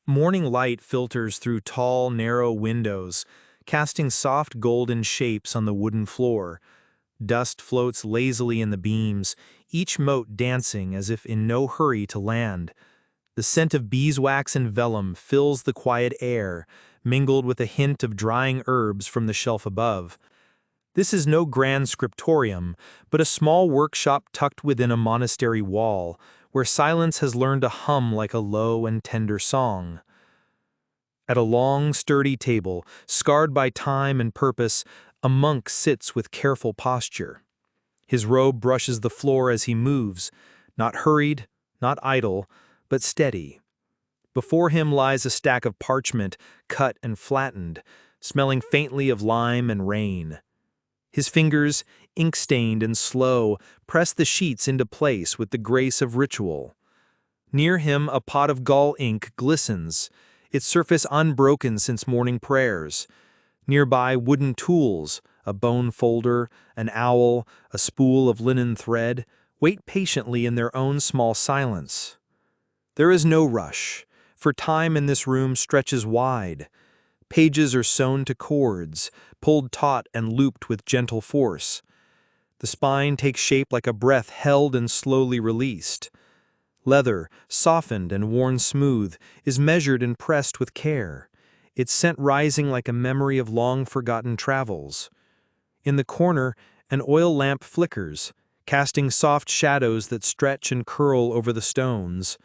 Morning light filters through tall, narrow windows, casting soft golden shapes on the wooden floor. Dust floats lazily in the beams, each mote dancing as if in no hurry to land. The scent of beeswax and vellum fills the quiet air, mingled with a hint of drying herbs from the shelf above. This is no grand scriptorium, but a small workshop tucked within a monastery wall, where silence has learned to hum like a low and tender song. At a long, sturdy table, scarred by time and purpose, a monk sits with careful posture. His robe brushes the floor as he moves, not hurried, not idle, but steady. Before him lies a stack of parchment, cut and flattened, smelling faintly of lime and rain. His fingers, ink-stained and slow, press the sheets into place with the grace of ritual. Near him, a pot of gall ink glistens, its surface unbroken since morning prayers. Nearby, wooden tools, a bone folder, an owl, a spool of linen thread, wait patiently in their own small silence. There is no rush, for time in this room stretches wide. Pages are sewn to cords, pulled taut and looped with gentle force. The spine takes shape like a breath held and slowly released. Leather, softened and worn smooth, is measured and pressed with care, its scent rising like a memory of long-forgotten travels. In the corner, an oil lamp flickers, casting soft shadows that stretch and curl over the stones.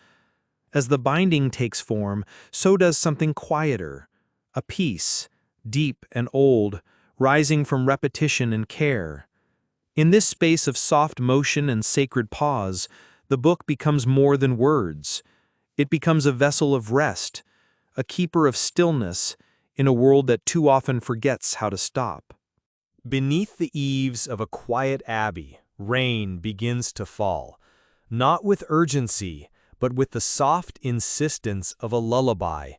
As the binding takes form, so does something quieter, a peace, deep and old, rising from repetition and care. In this space of soft motion and sacred pause, the book becomes more than words. It becomes a vessel of rest, a keeper of stillness in a world that too often forgets how to stop. Beneath the eaves of a quiet abbey, rain begins to fall, not with urgency, but with the soft insistence of a lullaby.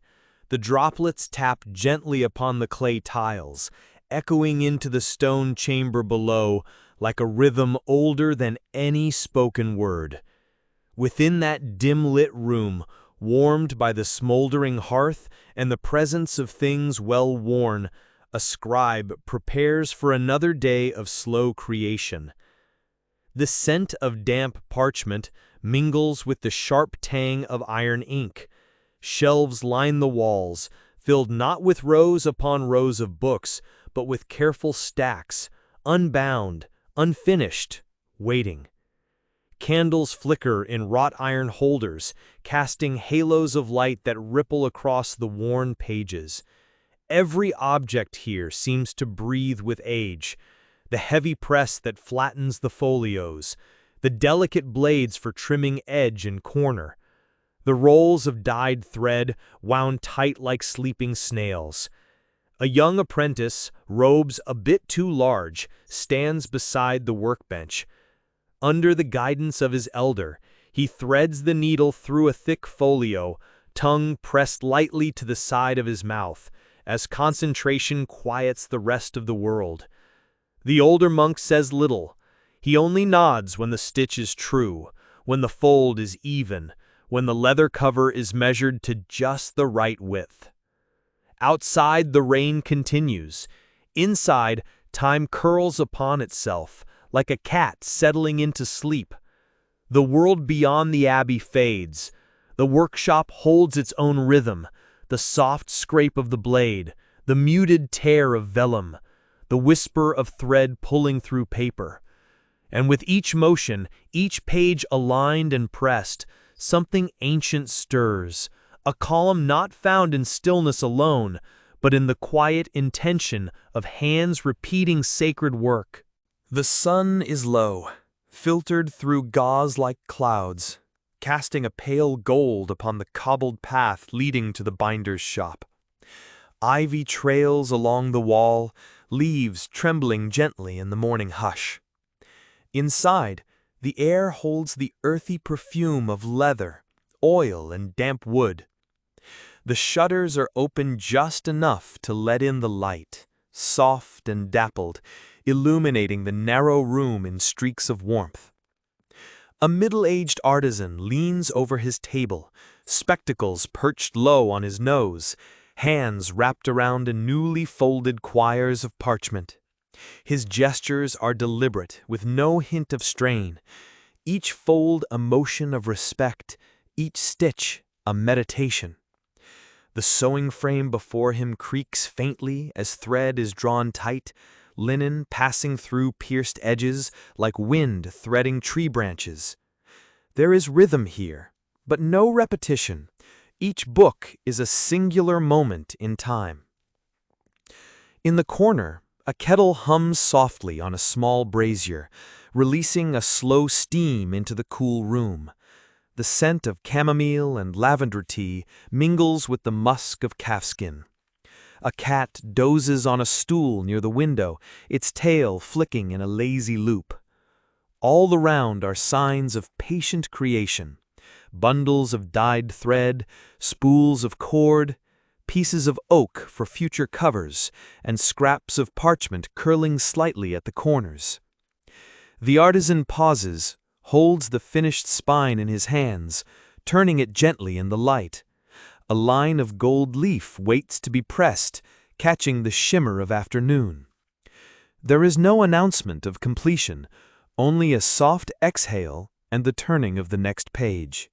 The droplets tap gently upon the clay tiles, echoing into the stone chamber below like a rhythm older than any spoken word. Within that dim-lit room, warmed by the smoldering hearth and the presence of things well-worn, a scribe prepares for another day of slow creation. The scent of damp parchment mingles with the sharp tang of iron ink. Shelves line the walls, filled not with rows upon rows of books, but with careful stacks, unbound, unfinished, waiting. Candles flicker in wrought iron holders, casting halos of light that ripple across the worn pages. Every object here seems to breathe with age. The heavy press that flattens the folios, the delicate blades for trimming edge and corner, the rolls of dyed thread wound tight like sleeping snails. A young apprentice, robes a bit too large, stands beside the workbench. Under the guidance of his elder, he threads the needle through a thick folio, tongue pressed lightly to the side of his mouth, as concentration quiets the rest of the world. The older monk says little. He only nods when the stitch is true, when the fold is even, when the leather cover is measured to just the right width. Outside, the rain continues. Inside, time curls upon itself, like a cat settling into sleep. The world beyond the abbey fades. The workshop holds its own rhythm, the soft scrape of the blade, the muted tear of vellum, the whisper of thread pulling through paper. And with each motion, each page aligned and pressed, something ancient stirs, a column not found in stillness alone, but in the quiet intention of hands repeating sacred work. The sun is low, filtered through gauze-like clouds, casting a pale gold upon the cobbled path leading to the binder's shop. Ivy trails along the wall, leaves trembling gently in the morning hush. Inside, the air holds the earthy perfume of leather, oil, and damp wood. The shutters are open just enough to let in the light, soft and dappled, illuminating the narrow room in streaks of warmth. A middle-aged artisan leans over his table, spectacles perched low on his nose, hands wrapped around a newly folded quires of parchment. His gestures are deliberate, with no hint of strain, each fold a motion of respect, each stitch a meditation. The sewing frame before him creaks faintly as thread is drawn tight, linen passing through pierced edges like wind threading tree branches. There is rhythm here, but no repetition. Each book is a singular moment in time. In the corner, a kettle hums softly on a small brazier, releasing a slow steam into the cool room. The scent of chamomile and lavender tea mingles with the musk of calfskin. A cat dozes on a stool near the window, its tail flicking in a lazy loop. All around are signs of patient creation. Bundles of dyed thread, spools of cord, pieces of oak for future covers, and scraps of parchment curling slightly at the corners. The artisan pauses, holds the finished spine in his hands, turning it gently in the light. A line of gold leaf waits to be pressed, catching the shimmer of afternoon. There is no announcement of completion, only a soft exhale and the turning of the next page.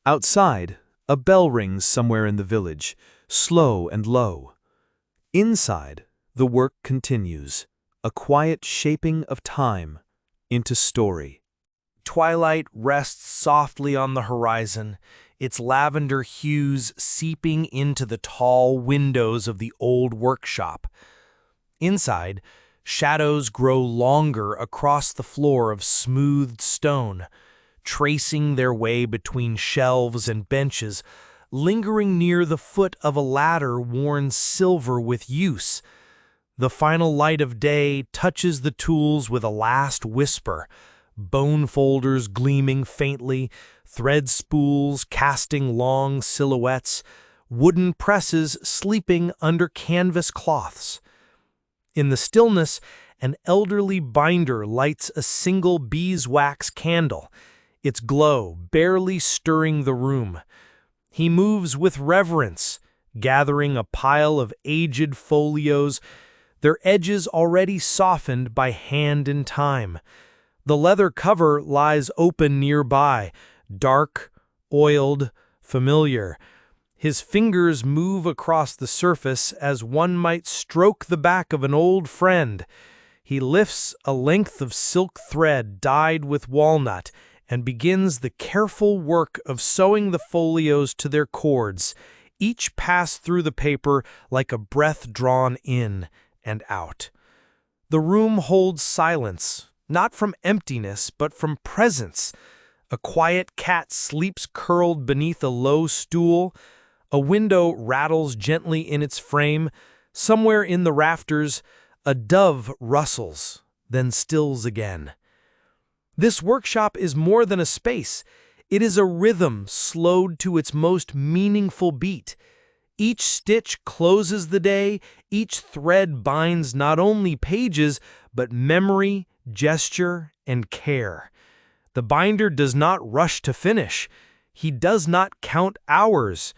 Outside, a bell rings somewhere in the village, slow and low. Inside, the work continues, a quiet shaping of time into story. Twilight rests softly on the horizon, its lavender hues seeping into the tall windows of the old workshop. Inside, shadows grow longer across the floor of smoothed stone, tracing their way between shelves and benches, lingering near the foot of a ladder worn silver with use. The final light of day touches the tools with a last whisper, bone folders gleaming faintly, thread spools casting long silhouettes, wooden presses sleeping under canvas cloths. In the stillness, an elderly binder lights a single beeswax candle, its glow barely stirring the room. He moves with reverence, gathering a pile of aged folios, their edges already softened by hand and time. The leather cover lies open nearby, dark, oiled, familiar. His fingers move across the surface as one might stroke the back of an old friend. He lifts a length of silk thread dyed with walnut and begins the careful work of sewing the folios to their cords, each pass through the paper like a breath drawn in and out. The room holds silence, not from emptiness, but from presence. A quiet cat sleeps curled beneath a low stool. A window rattles gently in its frame. Somewhere in the rafters, a dove rustles, then stills again. This workshop is more than a space. It is a rhythm slowed to its most meaningful beat. Each stitch closes the day, each thread binds not only pages, but memory, gesture, and care. The binder does not rush to finish. He does not count hours.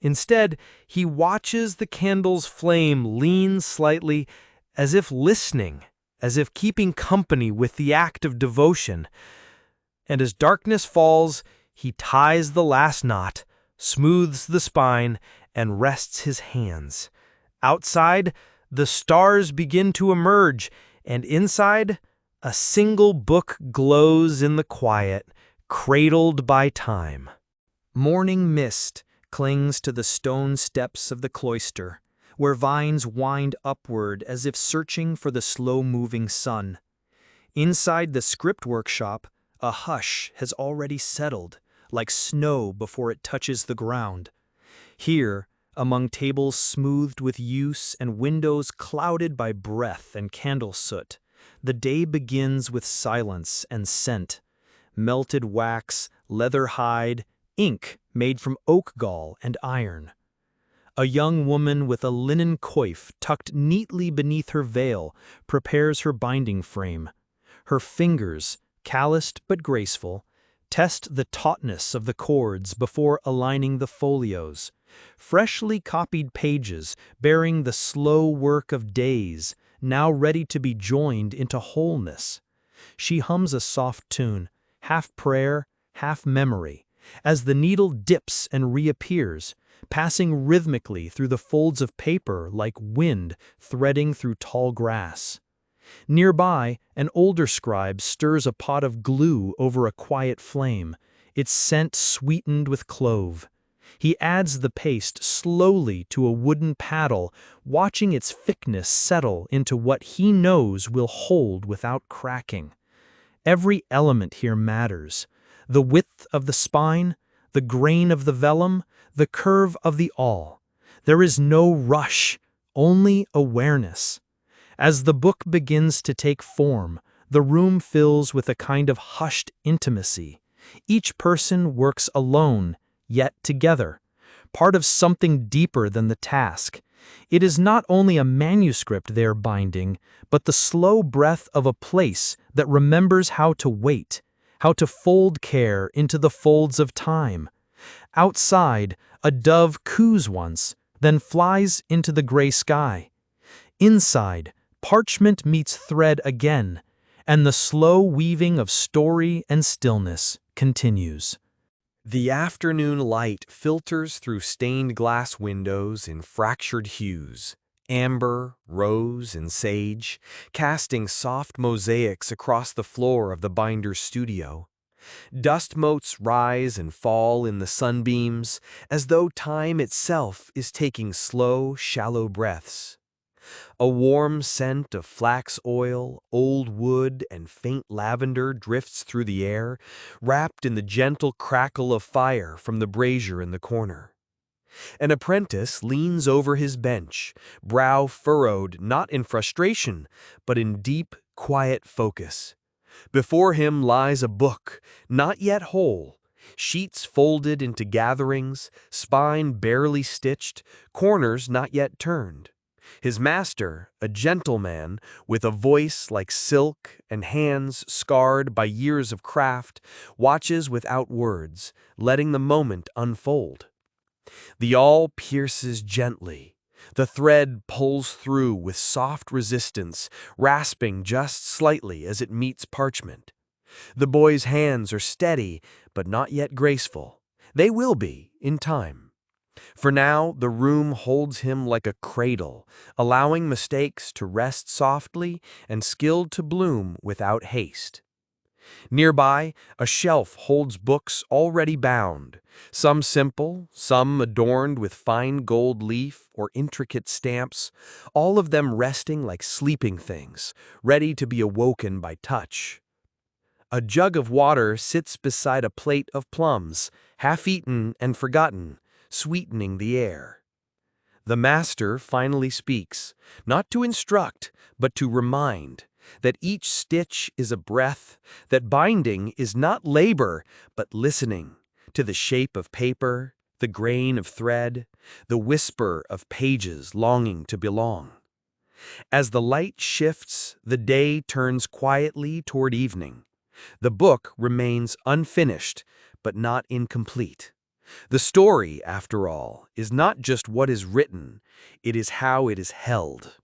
Instead, he watches the candle's flame lean slightly, as if listening, as if keeping company with the act of devotion. And as darkness falls, he ties the last knot, smooths the spine, and rests his hands. Outside, the stars begin to emerge, and inside, a single book glows in the quiet, cradled by time. Morning mist clings to the stone steps of the cloister, where vines wind upward as if searching for the slow-moving sun. Inside the script workshop, a hush has already settled, like snow before it touches the ground. Here, among tables smoothed with use and windows clouded by breath and candle soot, the day begins with silence and scent. Melted wax, leather hide, ink made from oak gall and iron. A young woman with a linen coif tucked neatly beneath her veil prepares her binding frame. Her fingers, calloused but graceful, Test the tautness of the cords before aligning the folios. Freshly copied pages bearing the slow work of days, now ready to be joined into wholeness. She hums a soft tune, half prayer, half memory, as the needle dips and reappears, passing rhythmically through the folds of paper like wind threading through tall grass. Nearby, an older scribe stirs a pot of glue over a quiet flame, its scent sweetened with clove. He adds the paste slowly to a wooden paddle, watching its thickness settle into what he knows will hold without cracking. Every element here matters: the width of the spine, the grain of the vellum, the curve of the awl. There is no rush, only awareness. As the book begins to take form, the room fills with a kind of hushed intimacy. Each person works alone, yet together, part of something deeper than the task. It is not only a manuscript they're binding, but the slow breath of a place that remembers how to wait, how to fold care into the folds of time. Outside, a dove coos once, then flies into the gray sky. Inside, parchment meets thread again, and the slow weaving of story and stillness continues. The afternoon light filters through stained glass windows in fractured hues, amber, rose, and sage, casting soft mosaics across the floor of the binder's studio. Dust motes rise and fall in the sunbeams, as though time itself is taking slow, shallow breaths. A warm scent of flax oil, old wood, and faint lavender drifts through the air, wrapped in the gentle crackle of fire from the brazier in the corner. An apprentice leans over his bench, brow furrowed not in frustration, but in deep, quiet focus. Before him lies a book, not yet whole, sheets folded into gatherings, spine barely stitched, corners not yet turned. His master, a gentleman with a voice like silk and hands scarred by years of craft, watches without words, letting the moment unfold. The awl pierces gently. The thread pulls through with soft resistance, rasping just slightly as it meets parchment. The boy's hands are steady, but not yet graceful. They will be, in time. For now, the room holds him like a cradle, allowing mistakes to rest softly and skill to bloom without haste. Nearby, a shelf holds books already bound, some simple, some adorned with fine gold leaf or intricate stamps, all of them resting like sleeping things, ready to be awoken by touch. A jug of water sits beside a plate of plums, half-eaten and forgotten, sweetening the air. The master finally speaks, not to instruct, but to remind, that each stitch is a breath, that binding is not labor, but listening to the shape of paper, the grain of thread, the whisper of pages longing to belong. As the light shifts, the day turns quietly toward evening. The book remains unfinished, but not incomplete. The story, after all, is not just what is written, it is how it is held.